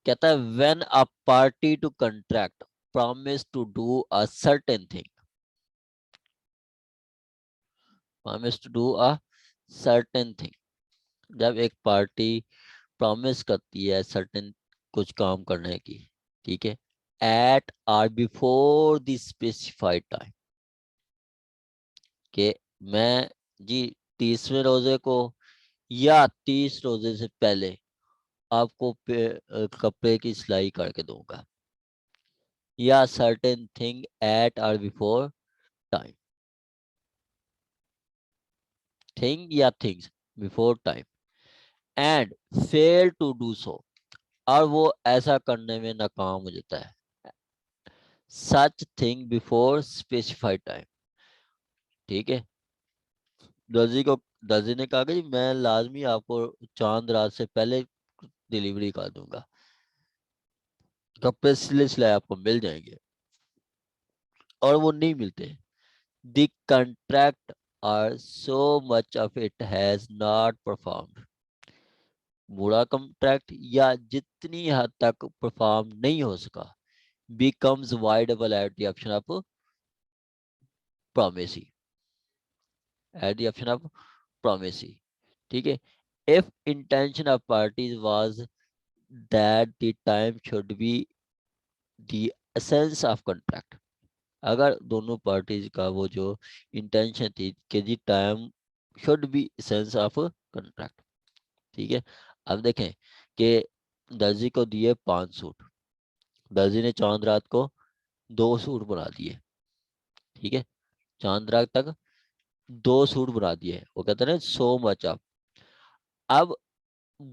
कहता है when a party to contract promise to do a certain thing, promise to do a certain thing, जब एक party promise करती है certain कुछ काम करने की, ठीक है, एट और बिफोर द स्पेसिफाइड टाइम, कि मैं जी 30वें रोजे को या 30 रोजे से पहले आपको कपड़े की सिलाई करके दूंगा, या सर्टेन थिंग एट और बिफोर टाइम, थिंग या things before time, and fail to do so, और वो ऐसा करने में नाकाम हो जाता है, such thing before specified time, ठीक है। दर्जी को दर्जी ने कहा कि जी मैं लाजमी आपको चांद रात से पहले डिलीवरी कर दूंगा, कपड़े सिले सिलाए आपको मिल जाएंगे, और वो नहीं मिलते। The contract are so much of it has not performed, बुरा कॉन्ट्रैक्ट या जितनी हद तक परफॉर्म नहीं हो सका, becomes voidable at the option of promisee, at the option of promisee, ठीक है। if intention of parties was that the time should be the essence of contract, अगर दोनों पार्टीज का वो जो इंटेंशन थी कि जी time should be essence of contract, ठीक है। अब देखें कि दर्जी को दिए 5 सूट, दर्जी ने चांद रात को 2 सूट बना दिए, ठीक है, चांद रात तक 2 सूट बना दिए, वो कहते हैं सो मच ऑफ। अब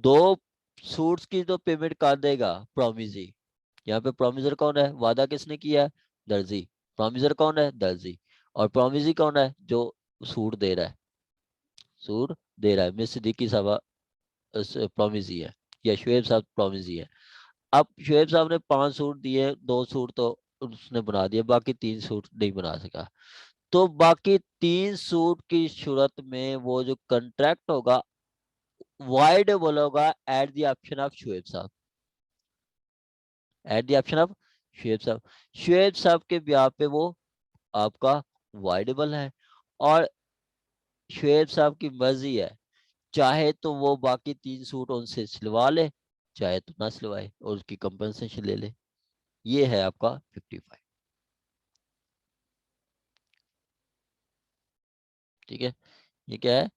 2 सूट्स की तो पेमेंट कर देगा प्रोमिजी, यहाँ पे प्रोमिजर कौन है, वादा किसने किया है, दर्जी, प्रोमिजर कौन है, दर्जी, और प्रोमिजी कौन है, जो सूट दे रहा है, सूट दे रहा है, मिस सिद्दीकी साहब प्रोमिजी है, या शुएब साहब प्रोमिजी है। अब शुएब साहब ने 5 सूट दिए, 2 सूट तो उसने बना दिया, बाकी 3 सूट नहीं बना सका, तो बाकी 3 सूट की सूरत में वो जो कंट्रैक्ट होगा वाइडेबल होगा at the option of Shoaib Sahab, at the option of Shoaib Sahab, Shoaib साहब के ब्याह पे वो आपका वाइडेबल है, और शुएब साहब की मर्जी है, चाहे तो वो बाकी 3 सूट उनसे सिलवा ले, चाहे तो ना सिलवाए और उसकी कंपनसेशन ले ले। ये है आपका 55, ठीक है, ये क्या है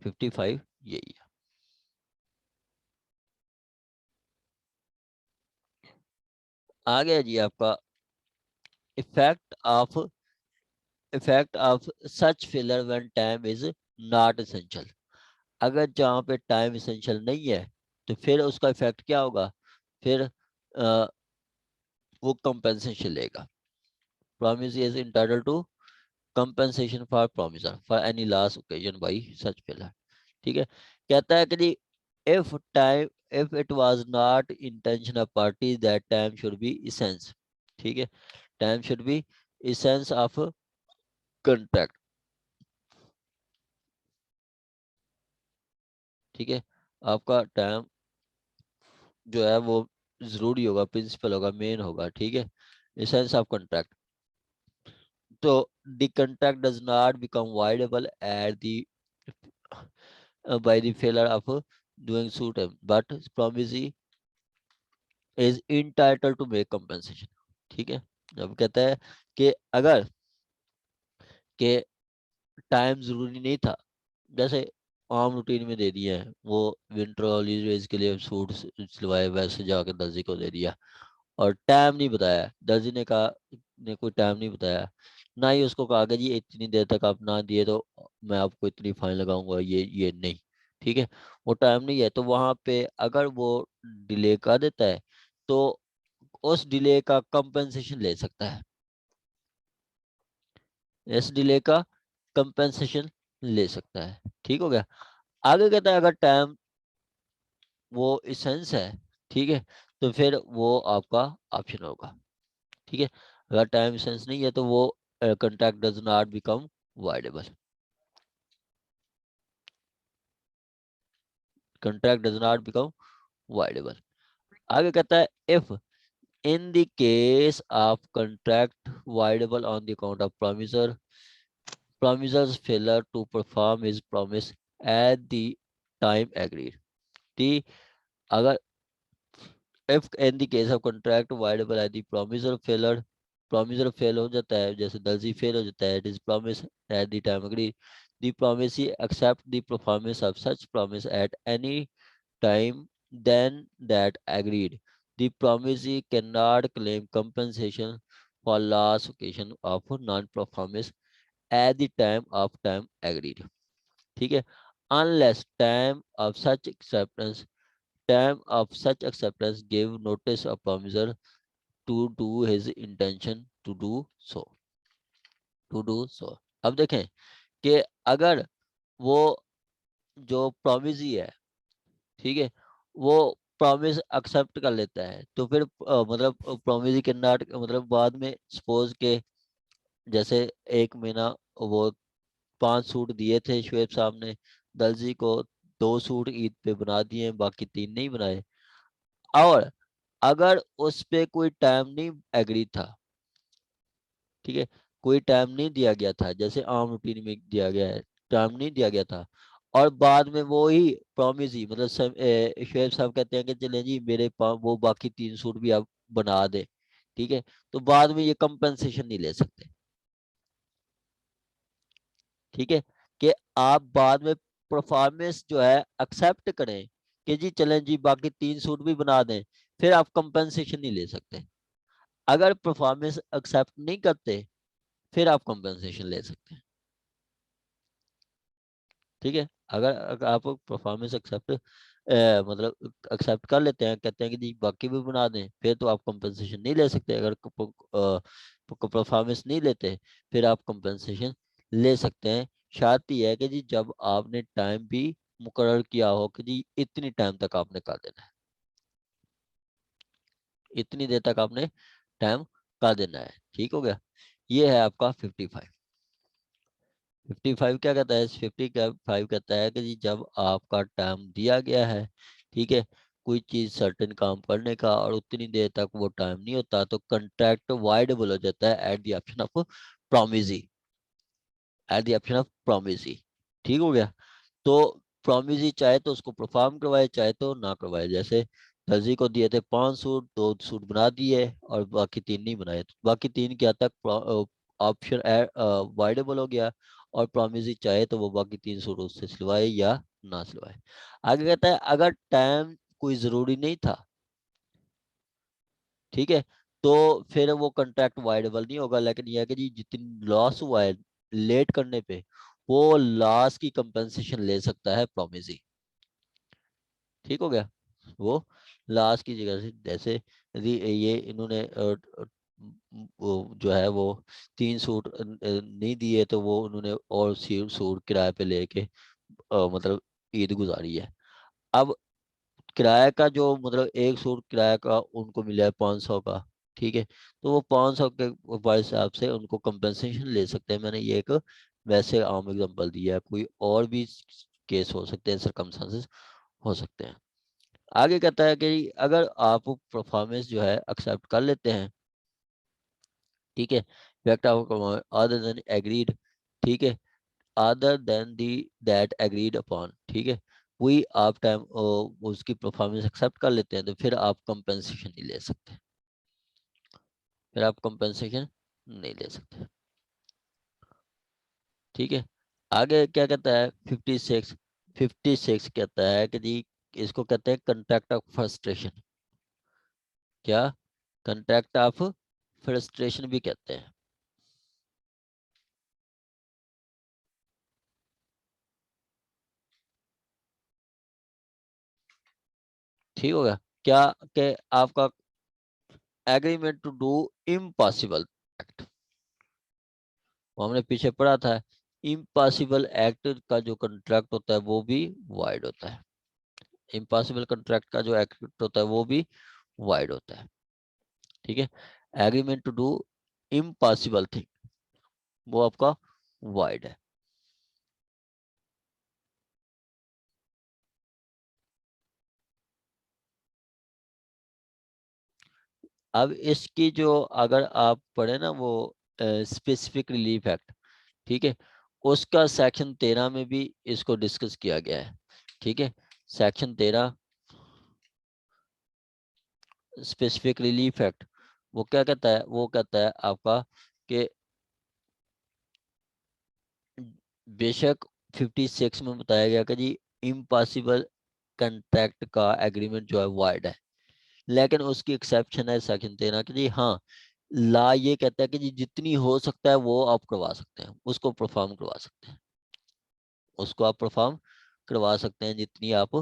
55, यही है। आ गया जी आपका effect of, effect of such filler when time is not essential, अगर जहाँ पे टाइम एसेंशियल नहीं है तो फिर उसका इफेक्ट क्या होगा, फिर वो कंपेंसेशन लेगा, promise is entitled to compensation for promisor for any loss occasion by such failure, ठीक है। कहता है कि जी if time, if it was not intention of party that time should be essence, ठीक है, time should be essence of contract, ठीक है, आपका टाइम जो है वो जरूरी होगा, प्रिंसिपल होगा, मेन होगा, ठीक है, इसेंस ऑफ कॉन्ट्रैक्ट, तो the contract does not become voidable at the by the failure of doing suit, but promisee is entitled to make compensation, ठीक है। अब कहता है कि अगर के टाइम जरूरी नहीं था, जैसे आम रूटीन में दे दिया है, वो विंटर हॉलीडेज के लिए सूट सिलवाए, वैसे जाकर दर्जी को दे दिया, और टाइम नहीं बताया, दर्जी ने कहा, ने कोई टाइम नहीं बताया, ना ही उसको कहा कि जी इतनी देर तक आप ना दिए तो मैं आपको इतनी फाइन लगाऊंगा, ये नहीं, ठीक है, वो टाइम नहीं है, तो वहां पे अगर वो डिले कर देता है तो उस डिले का कंपनसेशन ले सकता है, इस डिले का कंपनसेशन ले सकता है, ठीक हो गया। आगे कहता है अगर टाइम वो इसेंस है, ठीक है, तो फिर वो आपका ऑप्शन होगा, ठीक है। अगर टाइम इसेंस नहीं है तो वो contract does not become voidable, contract does not become voidable. आगे कहता है if in the case of contract voidable on the account of promiser's failure to perform his promise at the time agreed. The अगर if in the case of contract viable है the promiser fail हो जाता है, जैसे दर्जी fail हो जाता है, his promise at the time agreed, the promisee accept the performance of such promise at any time than that agreed. The promisee cannot claim compensation for loss occasion of non-performance at the time agreed. ठीक है, unless time of such acceptance give notice of promiser to do his intention to do so. अब देखें कि अगर वो जो promisee है, ठीक है, वो प्रॉमिस एक्सेप्ट कर लेता है तो फिर मतलब प्रोमिस के नॉट मतलब बाद में सपोज के जैसे एक महीना वो 5 सूट दिए थे शुएब साहब ने दर्जी को, 2 सूट ईद पे बना दिए, बाकी 3 नहीं बनाए, और अगर उस पे कोई टाइम नहीं एग्री था, ठीक है, कोई टाइम नहीं दिया गया था, जैसे आम रूटीन में दिया गया है, टाइम नहीं दिया गया था, और बाद में वो ही प्रॉमिस ही मतलब शुएब साहब कहते हैं कि चलें जी मेरे पास वो बाकी 3 सूट भी आप बना दे, ठीक है, तो बाद में ये कंपनसेशन नहीं ले सकते, ठीक है, कि आप बाद में परफॉर्मेंस जो है एक्सेप्ट करें कि जी चलें जी बाकी 3 सूट भी बना दें, फिर आप कंपनसेशन नहीं ले सकते। अगर परफॉर्मेंस एक्सेप्ट नहीं करते फिर आप कंपनसेशन ले सकते हैं, ठीक है। अगर आप परफॉर्मेंस एक्सेप्ट मतलब एक्सेप्ट कर लेते हैं, कहते हैं कि जी बाकी भी बना दें, फिर तो आप कंपनसेशन नहीं ले सकते। अगर परफॉर्मेंस नहीं लेते फिर आप कंपनसेशन ले सकते हैं। शर्त यह है कि जी जब आपने टाइम भी मुकर्रर किया हो कि जी इतनी टाइम तक आपने कर देना है, इतनी देर तक आपने टाइम कर देना है, ठीक हो गया। ये है आपका 55। 55 क्या कहता है, 55 कहता है कि जी जब आपका टाइम दिया गया है, ठीक है, कोई चीज सर्टेन काम करने का और उतनी देर तक वो टाइम नहीं होता तो कंट्रैक्ट वाइडेबल हो जाता है eight the option of promisee, eight the option of promisee, ठीक हो गया। तो प्रोमिसी चाहे तो उसको परफॉर्म करवाए चाहे तो ना करवाए, जैसे दर्जी को दिए थे 5 सूट, 2 सूट बना दिए और बाकी 3 नहीं बनाए, तो बाकी 3 क्या तक ऑप्शन वाइडेबल हो गया, और प्रोमिसी चाहे तो वो बाकी 3 सूट उससे सिलवाए या ना सिलवाए। आगे कहता है अगर टाइम कोई जरूरी नहीं था, ठीक है, तो फिर वो कॉन्ट्रैक्ट वाइडेबल नहीं होगा, लेकिन यह है कि जी जितनी लॉस हुआ है लेट करने पे वो लॉस की कंपनसेशन ले सकता है प्रोमिसी, ठीक हो गया। वो लास्ट की जगह से जैसे यदि ये इन्होंने वो जो है वो 3 सूट नहीं दिए तो वो उन्होंने और सूट किराए पे लेके मतलब ईद गुजारी है। अब किराए का जो मतलब 1 सूट किराया का उनको मिला है 500 का, ठीक है, तो वो 500 के हिसाब से उनको कंपनसेशन ले सकते हैं। मैंने ये एक वैसे आम एग्जांपल दिया है, कोई और भी केस हो सकते हैं, सरकमस्टांसेस हो सकते हैं। आगे कहता है कि अगर आप परफॉर्मेंस जो है एक्सेप्ट कर लेते हैं, ठीक है, fact of other than agreed, ठीक है, other than the that agreed upon, ठीक है, वही आप टाइम उसकी परफॉर्मेंस एक्सेप्ट कर लेते हैं तो फिर आप कंपनसेशन नहीं ले सकते, फिर आप कंपनसेशन नहीं ले सकते, ठीक है। आगे क्या कहता है 56। 56 कहता है कि जी इसको कहते हैं कंट्रैक्ट ऑफ फ्रस्ट्रेशन, क्या, कंट्रैक्ट ऑफ फ्रस्ट्रेशन भी कहते हैं, ठीक होगा। क्या कि आपका agreement to do impossible act, वो हमने पीछे पढ़ा था, इम्पॉसिबल एक्ट का जो कॉन्ट्रैक्ट होता है वो भी वाइड होता है, इम्पॉसिबल कॉन्ट्रैक्ट का जो एक्ट होता है वो भी वाइड होता है, ठीक है। Agreement to do impossible thing वो आपका वाइड है। अब इसकी जो अगर आप पढ़े ना वो स्पेसिफिक रिलीफ एक्ट, ठीक है, उसका सेक्शन 13 में भी इसको डिस्कस किया गया है। ठीक है, सेक्शन 13 स्पेसिफिक रिलीफ एक्ट वो क्या कहता है, वो कहता है आपका कि बेशक 56 में बताया गया कि जी इम्पॉसिबल कंट्रैक्ट का एग्रीमेंट जो है वाइड है, लेकिन उसकी एक्सेप्शन है सेक्शन 13 की जी हाँ, ला ये कहता है कि जी जितनी हो सकता है वो आप करवा सकते हैं, उसको परफॉर्म करवा सकते हैं, उसको आप परफॉर्म करवा सकते हैं जितनी आप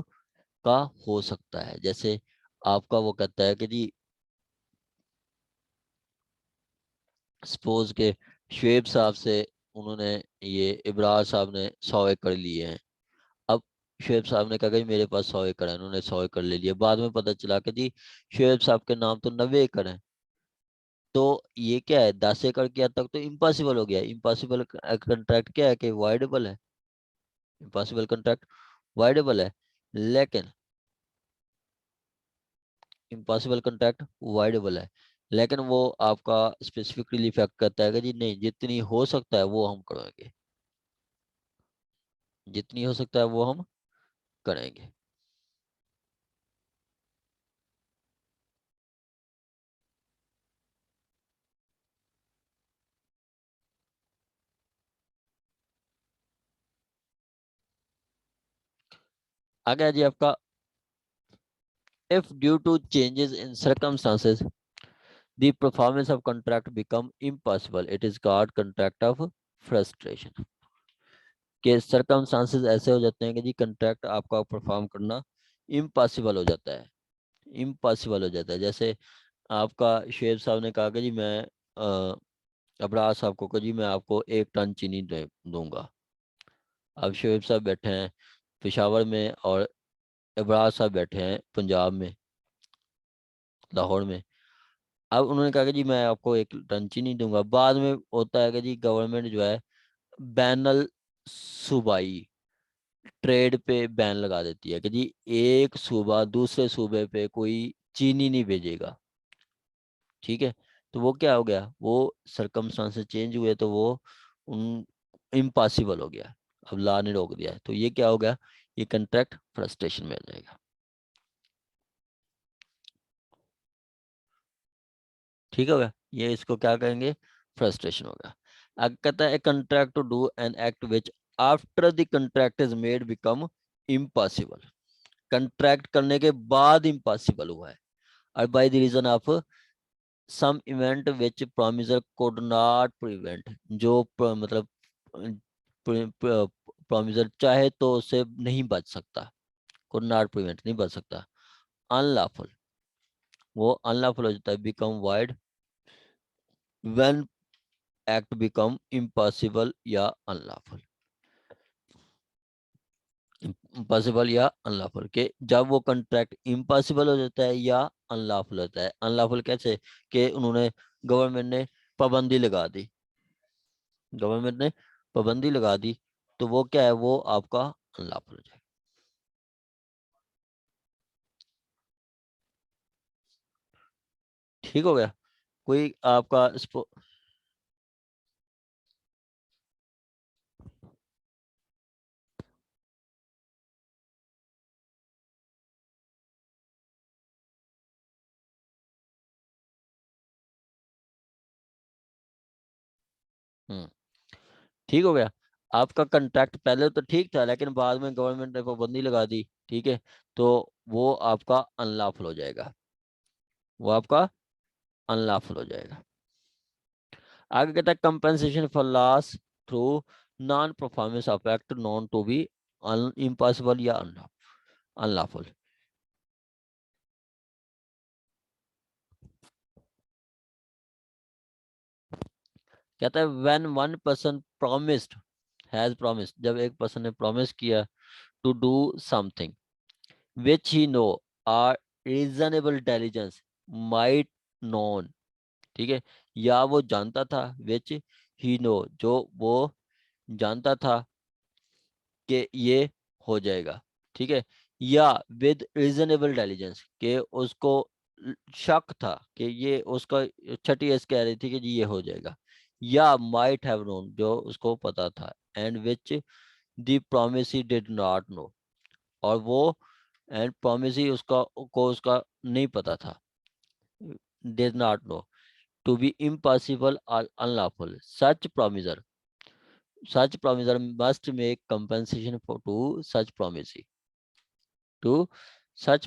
का हो सकता है। जैसे आपका वो कहता है कि जी सपोज के शुएब साहब से उन्होंने ये इब्रार साहब ने 100 एकड़ लिए हैं। अब शुएब साहब ने कहा कि मेरे पास 100 एकड़ है, उन्होंने 100 एकड़ ले लिया। बाद में पता चला कि जी शुएब साहब के नाम तो 90 एकड़ है। तो ये क्या है, 10 एकड़ की हद तक तो इम्पॉसिबल हो गया। इम्पॉसिबल कंट्रैक्ट क्या है कि वाइडेबल है, इम्पॉसिबल कंट्रैक्ट वाइडेबल है, लेकिन इम्पॉसिबल कंट्रैक्ट वाइडेबल है, लेकिन वो आपका स्पेसिफिक रिलीफ एक्ट करता है कि जी नहीं, जितनी हो सकता है वो हम करेंगे, जितनी हो सकता है वो हम करेंगे। आ गया जी आपका, if due to changes in circumstances the performance of contract become impossible, it is called contract of frustration। के सर्कमस्टांसेस ऐसे हो जाते हैं कि जी कंट्रैक्ट आपका परफॉर्म करना इम्पॉसिबल हो जाता है, इम्पॉसिबल हो जाता है। जैसे आपका शेर साहब ने कहा कि जी मैं अबरार साहब को कहा जी मैं आपको 1 टन चीनी दूंगा। अब शेर साहब बैठे हैं पेशावर में और अबरार साहब बैठे हैं पंजाब में, लाहौर में। अब उन्होंने कहा कि जी मैं आपको 1 टन चीनी दूंगा। बाद में होता है कि जी गवर्नमेंट जो है बैनल सूबाई ट्रेड पे बैन लगा देती है कि जी एक सूबा दूसरे सूबे पे कोई चीनी नहीं भेजेगा। ठीक है, तो वो क्या हो गया, वो सरकमस्टांसेस चेंज हुए तो वो उन इम्पॉसिबल हो गया। अब लॉ ने रोक दिया है, तो ये क्या हो गया, ये कंट्रैक्ट फ्रस्ट्रेशन में आ जाएगा। ठीक हो गया, ये इसको क्या कहेंगे, फ्रस्ट्रेशन होगा। अब कहता है contract to do an act which after the contract is made become impossible, contract करने के बाद इम्पॉसिबल हुआ है, और by the reason of some event which promisor could not prevent, जो मतलब प्रोमिसर चाहे तो उससे नहीं बच सकता, कुड नॉट प्रिवेंट नहीं बच सकता, अनलॉफुल, वो अनलॉफुल हो जाता है, become wide when act become impossible या अनलॉफुल, इम्पॉसिबल या अनलॉफुल के जब वो कॉन्ट्रैक्ट इम्पॉसिबल हो जाता है या अनलॉफुल होता है। अनलॉफुल कैसे, कि उन्होंने गवर्नमेंट ने पाबंदी लगा दी, गवर्नमेंट ने पाबंदी लगा दी, तो वो क्या है, वो आपका अनलॉफुल हो जाएगा। ठीक हो गया, कोई आपका हम्म, ठीक हो गया। आपका कंट्रैक्ट पहले तो ठीक था, लेकिन बाद में गवर्नमेंट ने पाबंदी लगा दी, ठीक है, तो वो आपका अनलॉफुल हो जाएगा, वो आपका अनलॉफुल हो जाएगा। आगे कहता है compensation for loss through non performance of act known to be impossible या अनलॉफुल। कहता है when one person promised has promised, जब एक पर्सन ने प्रॉमिस किया to do something which he know or reasonable intelligence might known, ठीक है, या वो जानता था, विच ही नो जो वो जानता था कि ये हो जाएगा, ठीक है, या विद रीजनेबल इंटेलिजेंस के उसको शक था कि ये उसका, छठी एस कह रही थी कि जी ये हो जाएगा, या माइट हैव नोन जो उसको पता था, and which the promise did not know, और वो एंड प्रोमिस उसका को उसका नहीं पता था, did not know, to be impossible or unlawful. Such promiser must make compensation for to such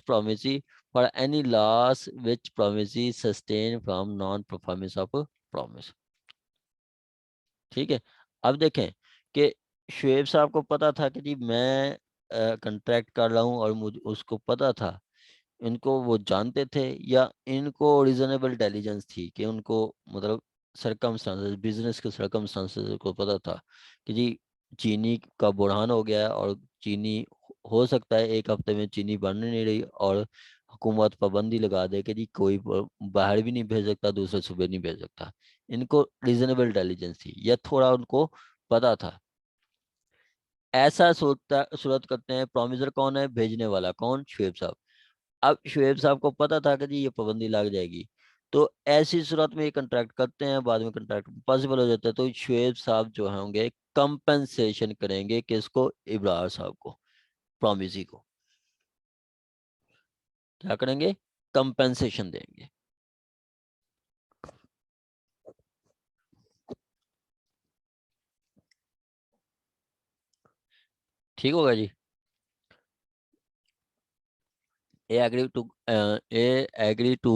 promise for any loss which promise sustain from non-performance of promise. ठीक है। अब देखें कि शुएब साहब को पता था कि जी मैं कंट्रैक्ट कर रहा हूँ, और मुझे उसको पता था, इनको वो जानते थे, या इनको रीजनेबल इंटेलिजेंस थी कि उनको मतलब सरकमस्टांसेस, बिजनेस के सरकमस्टांसेस को पता था कि जी चीनी का बुढ़ान हो गया है, और चीनी हो सकता है एक हफ्ते में चीनी बन नहीं रही, और हुकूमत पाबंदी लगा दे कि जी कोई बाहर भी नहीं भेज सकता, दूसरे सूबे नहीं भेज सकता। इनको रीजनेबल इंटेलिजेंस थी, या थोड़ा उनको पता था। ऐसा सोचता सूरत करते हैं, प्रोमिसर कौन है, भेजने वाला कौन, शुएब साहब। अब शुएब साहब को पता था कि जी ये पाबंदी लग जाएगी, तो ऐसी सूरत में ये कंट्रैक्ट करते हैं, बाद में कंट्रैक्ट पॉसिबल हो जाता है, तो शुएब साहब जो होंगे कंपनसेशन करेंगे किसको, इब्रार साहब को, प्रोमिसी को। क्या करेंगे, कंपनसेशन देंगे। ठीक होगा जी। A agree to A agree to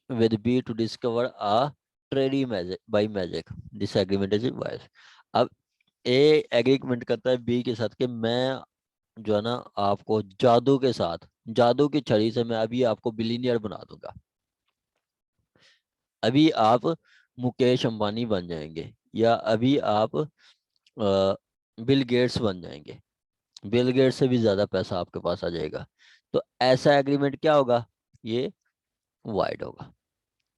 with B to discover a trade magic by magic. This agreement is wise. अब ए एग्रीमेंट करता है बी के साथ कि मैं जो है ना आपको जादू के साथ, जादू की छड़ी से मैं अभी आपको बिलीनियर बना दूंगा, अभी आप मुकेश अंबानी बन जाएंगे, या अभी आप बिल गेट्स बन जाएंगे, बिल गेट्स से भी ज्यादा पैसा आपके पास आ जाएगा। तो ऐसा एग्रीमेंट क्या होगा, ये वाइड होगा।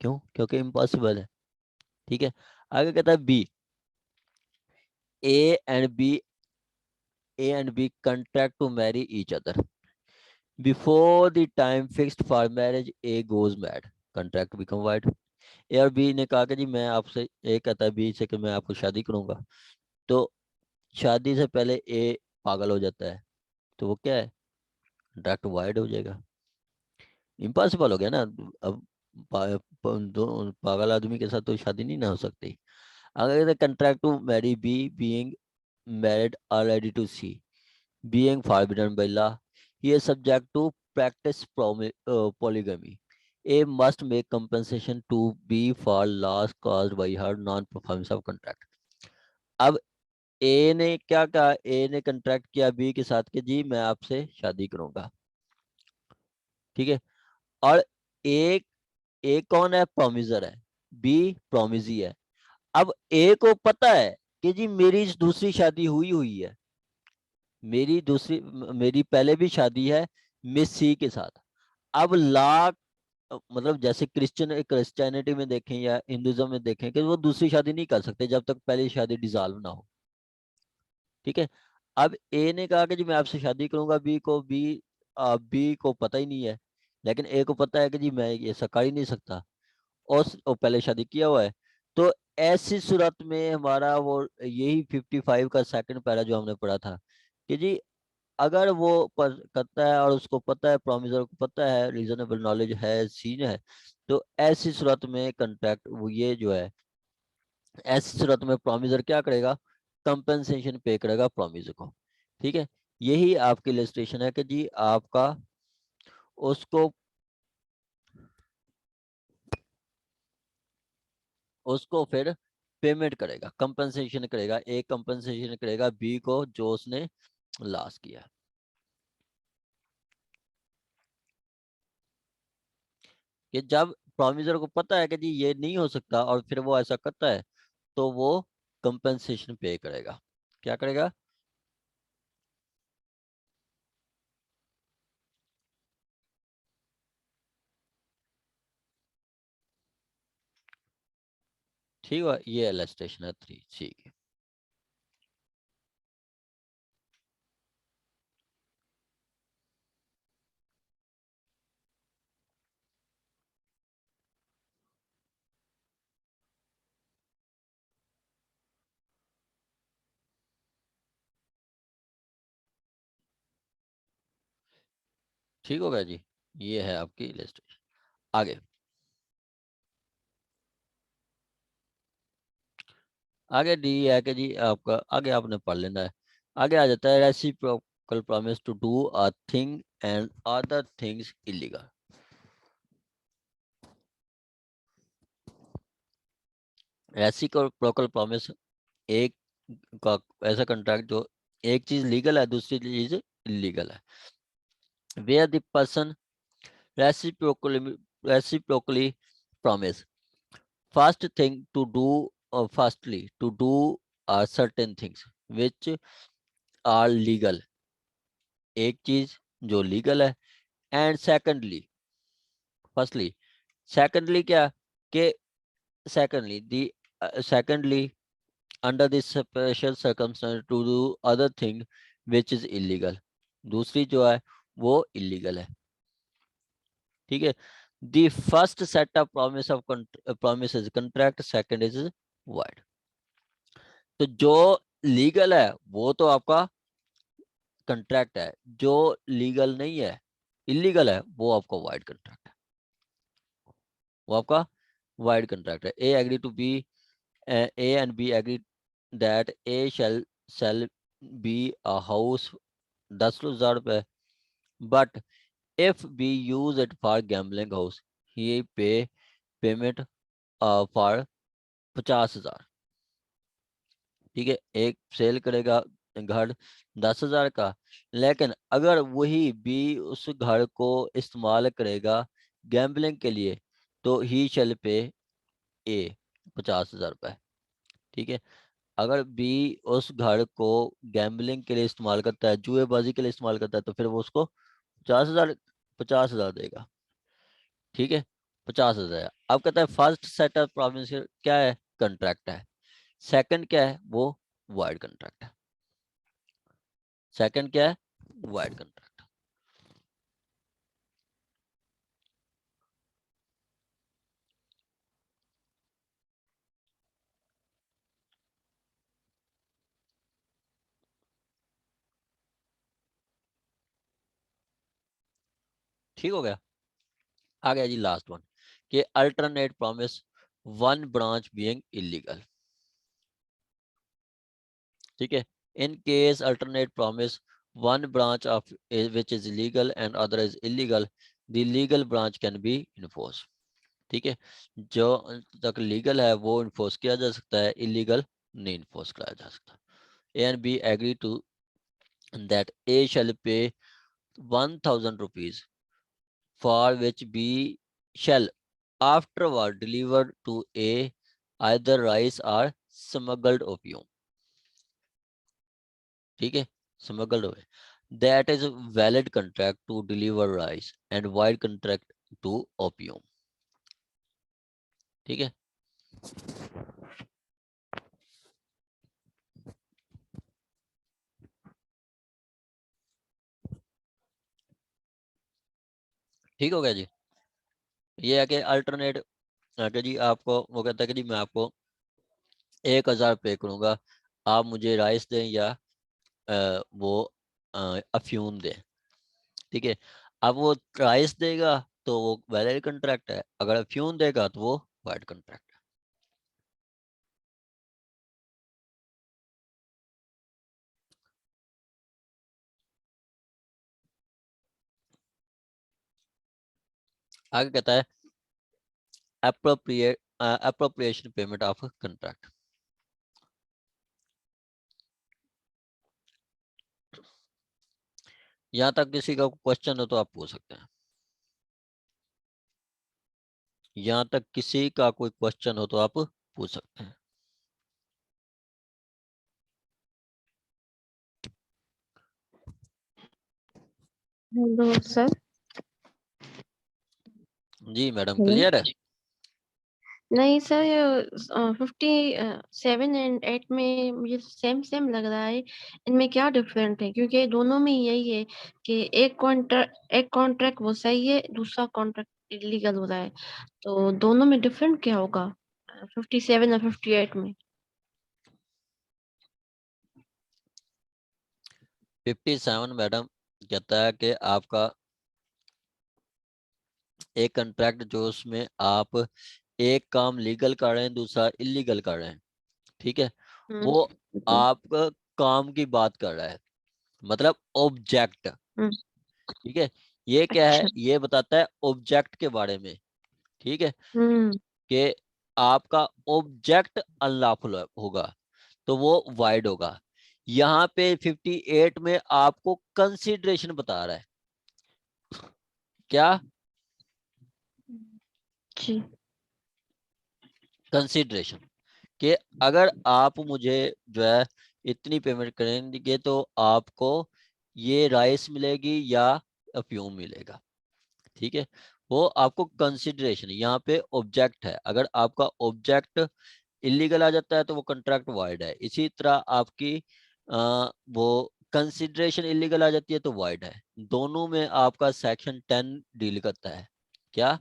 क्यों, क्योंकि इम्पॉसिबल है। ठीक है। आगे कहता है B, A and B A and B contract to marry each other. Before the time fixed for marriage, A goes mad. Contract become void. A और B ने कहा कि जी मैं आपसे, A कहता है B से कि मैं आपको शादी करूंगा, तो शादी से पहले A पागल हो जाता है, तो वो क्या है, कॉन्ट्रैक्ट वाइड हो जाएगा। इम्पॉसिबल हो गया ना। अब दो पागल आदमी के साथ तो शादी नहीं ना हो सकती। अगर contract to marry B being married already to C being forbidden by law, he is subject to practice polygamy. A must make compensation to B for loss caused by her non-performance of contract. अब ए ने क्या कहा, ए ने contract किया B के साथ कि जी मैं आपसे शादी करूंगा। ठीक है। और ए कौन है, प्रोमिजर है, बी प्रोमिजी है। अब ए को पता है कि जी मेरी दूसरी शादी हुई हुई है, मेरी पहले भी शादी है मिस सी के साथ। अब ला मतलब जैसे क्रिश्चियनिटी में देखें या हिंदुज्म में देखें कि वो दूसरी शादी नहीं कर सकते जब तक पहली शादी डिसॉल्व ना हो। ठीक है। अब ए ने कहा कि जी मैं आपसे शादी करूंगा, बी को पता ही नहीं है, लेकिन ए को पता है कि जी मैं ये ऐसा कर ही नहीं सकता, और वो पहले शादी किया हुआ है। तो ऐसी सूरत में हमारा वो यही 55 का सेकंड पैरा जो हमने पढ़ा था कि जी अगर वो करता है और उसको पता है, प्रोमिसर को पता है, रीजनेबल नॉलेज है, सीन है, तो ऐसी सूरत में कंट्रैक्ट वो ये जो है, ऐसी सूरत में प्रोमिसर क्या करेगा, कंपनसेशन पे करेगा प्रोमिसर को। ठीक है। यही आपकी इलस्ट्रेशन है कि जी आपका उसको उसको फिर पेमेंट करेगा, कंपनसेशन करेगा, एक कंपनसेशन करेगा बी को जो उसने लॉस किया। कि जब प्रोमिसर को पता है कि जी ये नहीं हो सकता और फिर वो ऐसा करता है, तो वो कंपनसेशन पे करेगा। क्या करेगा, ठीक है। ये एलिस्टेशन है 3। ठीक है। ठीक हो गया जी, ये है आपकी लिस्ट। आगे आगे डी है कि जी आपका, आगे आपने पढ़ लेना है। आगे आ जाता है reciprocal promise to do a thing and other things illegal. Reciprocal promise एक का ऐसा कॉन्ट्रैक्ट जो एक चीज लीगल है दूसरी चीज इलीगल है। Where the person reciprocally reciprocally promise first thing to do, firstly to do certain things which are legal, एक चीज जो लीगल है, एंड सेकंडली, फर्स्टली, सेकंडली क्या कि secondly the secondly under this special circumstance to do other thing which is illegal, दूसरी जो है वो इलीगल है। ठीक है, the first set of promises contract, second is void। तो जो लीगल है वो तो आपका कंट्रैक्ट है, जो लीगल नहीं है, इलीगल है, वो आपका वाइड कंट्रैक्ट है, वो आपका वाइड कंट्रैक्ट है। A agree to B, A and B agree that A shall sell B a house 10,000 रुपए, but if B use it for gambling house ही पे पेमेंट फॉर 50,000। ठीक है, एक सेल करेगा घर 10,000 का, लेकिन अगर वही भी उस घर को इस्तेमाल करेगा गैम्बलिंग के लिए तो ही शेल पे ए 50,000 रुपए। ठीक है, अगर बी उस घर को गैम्बलिंग के लिए इस्तेमाल करता है, जुएबाजी के लिए इस्तेमाल करता है, तो फिर वो उसको 50,000 50,000 देगा। ठीक है, 50,000। अब कहता है फर्स्ट सेट ऑफ प्रॉविंस क्या है, कंट्रैक्ट है। सेकंड क्या है, वो वाइड कंट्रैक्ट है। सेकंड क्या है, वाइड कंट्रैक्ट। ठीक हो गया। आ गया जी लास्ट वन, कि alternate promise one branch being illegal. ठीक है, in case alternate promise one branch of which is legal and other is illegal, the legal branch can be enforced। ठीक है, जो तक लीगल है वो इन्फोर्स किया जा सकता है, इलीगल नहीं इन्फोर्स किया जा सकता। A and B agree to that A shall pay 1,000 rupees for which B shall afterward deliver to A either rice or smuggled opium। ठीक है, smuggled opium, that is a valid contract to deliver rice and void contract to opium। ठीक है, ठीक हो गया जी। ये है कि अल्टरनेट कि जी आपको वो कहता है कि जी मैं आपको 1,000 पे करूंगा, आप मुझे राइस दें या वो अफ्यूम दें। ठीक है, अब वो राइस देगा तो वो वैलिड कंट्रैक्ट है, अगर अफ्यूम देगा तो वो वाइड कंट्रैक्ट है। आगे कहता है अप्रोप्रिएशन पेमेंट ऑफ कंट्रैक्ट। यहाँ तक किसी का क्वेश्चन हो तो आप पूछ सकते हैं। यहाँ तक किसी का कोई क्वेश्चन हो तो आप पूछ सकते हैं। Hello sir. जी मैडम, हेलो। क्लियर है। नहीं सर, ये 57 एंड 8 में मुझे सेम सेम लग रहा है। इनमें क्या डिफरेंट है? क्योंकि दोनों में यही है कि एक कॉन्ट्रैक्ट वो सही है, दूसरा कॉन्ट्रैक्ट इलीगल हो रहा है। तो दोनों में डिफरेंट क्या होगा 57 और 58 में? 57 मैडम कहता है कि आपका एक कंट्रैक्ट जो उसमें आप एक काम लीगल कर रहे हैं, दूसरा इलीगल कर रहे हैं, ठीक है, हम्म, वो जी, आपका काम की बात कर रहा है, मतलब ऑब्जेक्ट, हम्म, ठीक है। ये क्या है, अच्छा, ये बताता है ऑब्जेक्ट के बारे में, ठीक है, हम्म, कि आपका ऑब्जेक्ट अनलॉफुल होगा तो वो वाइड होगा। यहाँ पे 58 में आपको कंसिडरेशन बता रहा है, क्या, जी, कंसिडरेशन, कि अगर आप मुझे जो है इतनी पेमेंट करेंगे तो आपको ये राइस मिलेगी या अफ्यूम मिलेगा, ठीक है। वो आपको कंसिडरेशन, यहाँ पे ऑब्जेक्ट है, अगर आपका ऑब्जेक्ट इलीगल आ जाता है तो वो कंट्रैक्ट वाइड है। इसी तरह आपकी वो कंसिडरेशन इलीगल आ जाती है तो वाइड है। दोनों में आपका सेक्शन 10 डील करता है, क्या,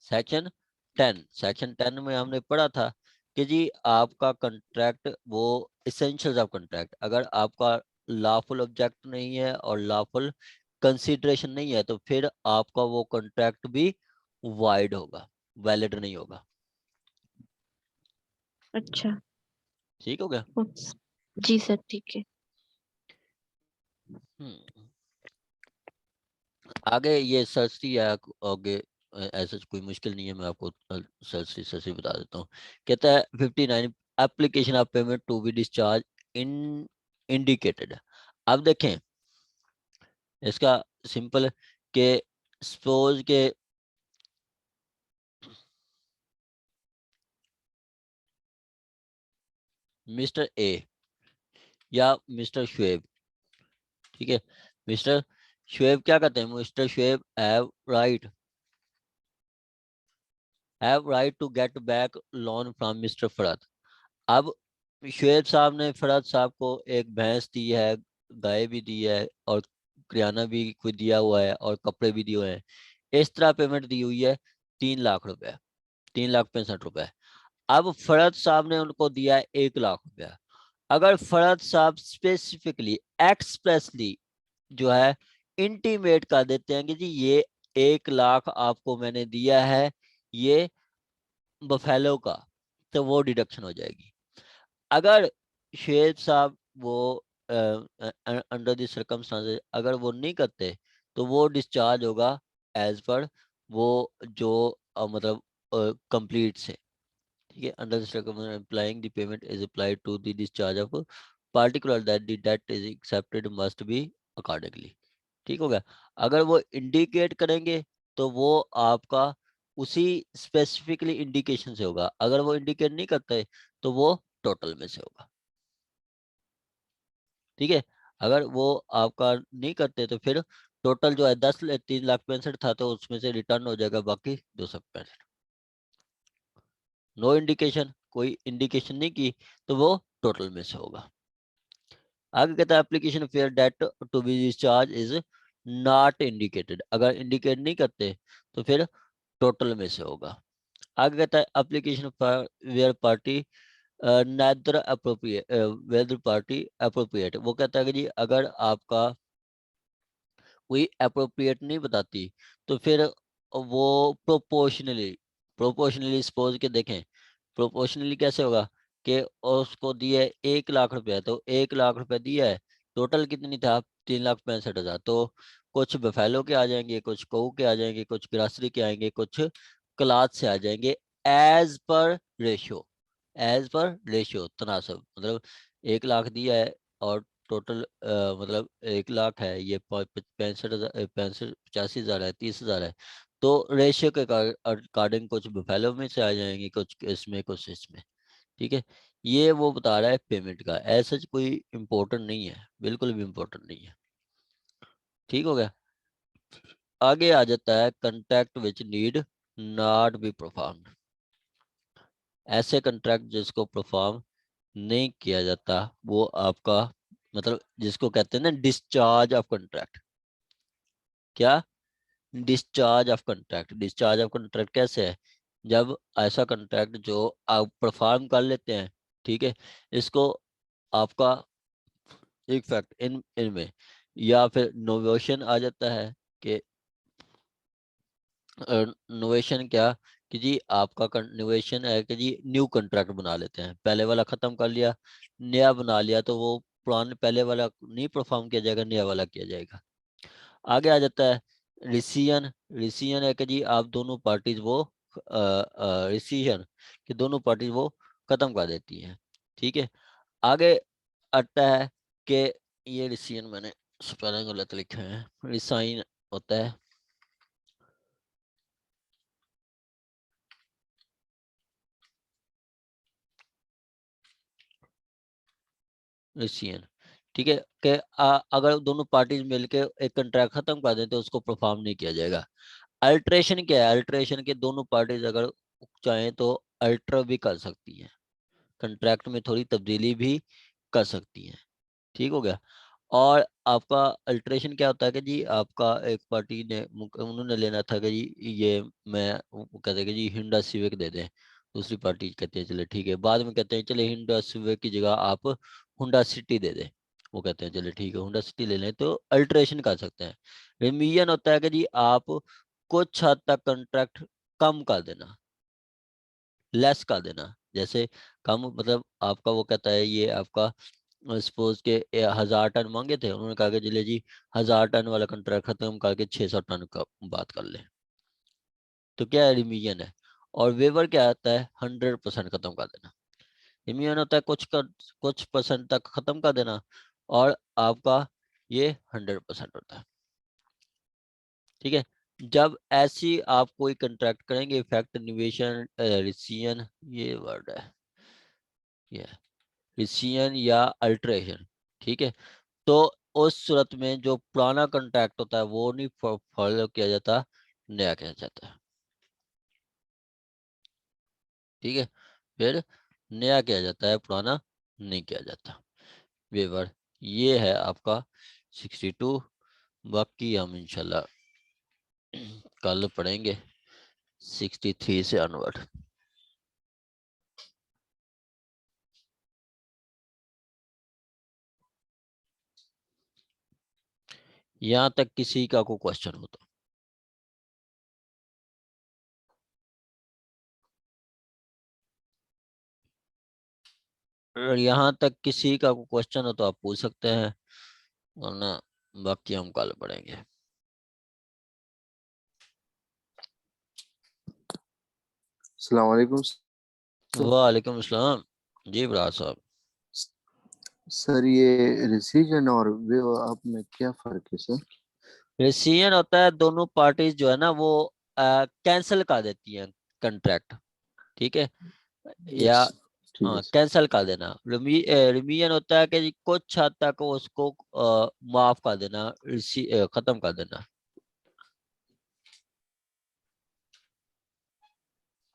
सेक्शन 10 में हमने पढ़ा था कि जी आपका कंट्रैक्ट वो इसेंशियल्स ऑफ कंट्रैक्ट, अगर आपका लॉफुल ऑब्जेक्ट नहीं है और लॉफुल कंसिडरेशन नहीं है तो फिर आपका वो कंट्रैक्ट भी वाइड होगा, वैलिड नहीं होगा। अच्छा, ठीक हो गया। उप्स, जी सर, ठीक है। हम्म, आगे ये सर्च या आगे ऐसा कोई मुश्किल नहीं है, मैं आपको सर्च से बता देता हूँ। कहता है 59 application of payment to be discharge in indicated. अब देखें इसका सिंपल के सपोज के मिस्टर ए या मिस्टर शुएब, ठीक है, मिस्टर शुएब क्या कहते हैं, mister Shoaib have right to get back loan from mister Farhat. अब शुएब साहब ने फरहत साहब को एक भैंस दी है, गाय भी दी है और किराना भी कोई दिया हुआ है और कपड़े भी दिए हुए हैं। इस तरह पेमेंट दी हुई है 3 लाख रुपए, 3,65,000 रुपए। अब फरहत साहब ने उनको दिया है 1 लाख रुपया। अगर फरहत साहब स्पेसिफिकली एक्सप्रेसली जो है इंटीमेट कर देते हैं कि जी ये 1 लाख आपको मैंने दिया है ये बफेलो का, तो वो डिडक्शन हो जाएगी। अगर शेख साहब वो अंडर द सर्कमस्टांसेस अगर वो नहीं करते तो वो डिस्चार्ज होगा एज पर वो जो मतलब कंप्लीट से, ठीक है, under the circumstances applying the payment is applied to the discharge of particular that the debt is accepted must be accordingly. ठीक हो गया। अगर वो इंडिकेट करेंगे तो वो आपका उसी स्पेसिफिकली इंडिकेशन से होगा, अगर वो इंडिकेट नहीं करते तो वो टोटल में से होगा, ठीक है। अगर वो आपका नहीं करते तो फिर टोटल जो है 3,65,000 था तो उसमें से रिटर्न हो जाएगा बाकी 265। नो इंडिकेशन, कोई इंडिकेशन नहीं की तो वो टोटल में से होगा। आगे कहता है application where debt to be discharge is not indicated, अगर इंडिकेट नहीं करते तो फिर टोटल में से होगा। आगे कहता है application where party neither appropriate whether party appropriate, वो कहता है कि जी अगर आपका कोई अप्रोप्रिएट नहीं बताती तो फिर वो प्रोपोर्शनली, सपोज के देखें प्रोपोर्शनली कैसे होगा कि उसको दिए 1 लाख रुपया तो 1 लाख रुपया दिया है, टोटल कितनी था 3,65,000, तो कुछ बफेलो के आ जाएंगे, कुछ कऊ के आ जाएंगे, कुछ ग्रासरी के आएंगे, कुछ क्लाथ से आ जाएंगे, एज पर रेशियो, तनासब, मतलब 1 लाख दिया है और टोटल मतलब 1 लाख है, ये 65,000 85,000 है, 30,000 है, तो रेशियो के अकॉर्डिंग कुछ बफेलो में से आ जाएंगे, कुछ इसमें कुछ इसमें, ठीक है। ये वो बता रहा है पेमेंट का, ऐसा कोई इम्पोर्टेंट नहीं है, बिल्कुल भी इम्पोर्टेंट नहीं है। ठीक हो गया। आगे आ जाता है contract which need not be performed, ऐसे कंट्रैक्ट जिसको परफॉर्म नहीं किया जाता वो आपका मतलब जिसको कहते हैं ना डिस्चार्ज ऑफ कंट्रैक्ट, क्या, डिस्चार्ज ऑफ कंट्रैक्ट कैसे है, जब ऐसा कंट्रैक्ट जो आप परफॉर्म कर लेते हैं, ठीक है, इसको आपका एक फैक्ट इनमें या फिर नोवेशन आ जाता है कि नोवेशन क्या कि जी आपका नोवेशन है कि जी न्यू कॉन्ट्रैक्ट बना लेते हैं, पहले वाला खत्म कर लिया, नया बना लिया, तो वो पुराने पहले वाला नहीं परफॉर्म किया जाएगा, नया वाला किया जाएगा। आगे आ जाता है रिसीजन। रिसीजन है कि जी आप दोनों पार्टीज वो रिसीजन कि दोनों पार्टीज वो खत्म कर देती हैं। ठीक है, आगे आता है कि ये रिसीजन मैंने स्पेलिंग गलत लिखा है, रिसाइन होता है रिसीजन। ठीक है, कि अगर दोनों पार्टीज मिलकर एक कंट्रैक्ट खत्म कर दें तो उसको परफॉर्म नहीं किया जाएगा। अल्ट्रेशन क्या है? अल्ट्रेशन के दोनों पार्टीज अगर चाहें तो अल्टर भी कर सकती हैं, कंट्रैक्ट में थोड़ी तब्दीली भी कर सकती हैं। ठीक हो गया। और आपका अल्ट्रेशन क्या होता है कि जी आपका एक पार्टी ने उन्होंने लेना था कि जी ये मैं वो कहते हैं कि जी हिंडा सिविक दे दें, दूसरी पार्टी कहते हैं चले ठीक है, बाद में कहते हैं चले हिंडा सिविक की जगह आप हुंडा सिटी दे दें, वो कहते हैं चले ठीक है हुंडा सिटी ले लें, तो अल्ट्रेशन कर सकते हैं। रिमीजन होता है कि जी आप कुछ हद तक कंट्रैक्ट कम कर देना, लेस कर देना। जैसे कम मतलब आपका वो कहता है ये आपका सपोज के 1000 टन मांगे थे, उन्होंने कहा कि चलिए जी 1000 टन वाला कंट्रैक्ट खत्म करके 600 टन का बात कर ले, तो क्या है रिमीजन है। और वेवर क्या आता है 100% खत्म कर देना। रिमीजन होता है कुछ परसेंट तक खत्म कर देना, और आपका ये 100% होता है। ठीक है, जब ऐसी आप कोई कंट्रैक्ट करेंगे इफेक्ट निवेशन रिसीजन, ये वर्ड है ये रिसीजन या अल्ट्रेशन। ठीक है, तो उस सूरत में जो पुराना कॉन्ट्रैक्ट होता है वो नहीं फॉलो किया जाता, नया किया जाता है। ठीक है, फिर नया किया जाता है, पुराना नहीं किया जाता। वेवर ये है आपका 62। बाकी हम इंशाल्लाह कल पढ़ेंगे 63 से अनवर्ड। यहाँ तक किसी का कोई क्वेश्चन हो तो? अगर यहाँ तक किसी का कोई क्वेश्चन हो तो आप पूछ सकते हैं, वरना बाकी हम कल पढ़ेंगे। अस्सलाम वालेकुम सर। वालेकुम अस्सलाम जी बरार साहब। सर ये रिसीजन और वे आप में क्या फर्क है सर? रेसिजन होता है दोनों पार्टीज जो है ना वो कैंसिल कर देती हैं कंट्रैक्ट। ठीक है, या ठीक है सर। कैंसिल कर देना। रिमीजन होता है कि जी कुछ हद तक उसको माफ कर देना, खत्म कर देना।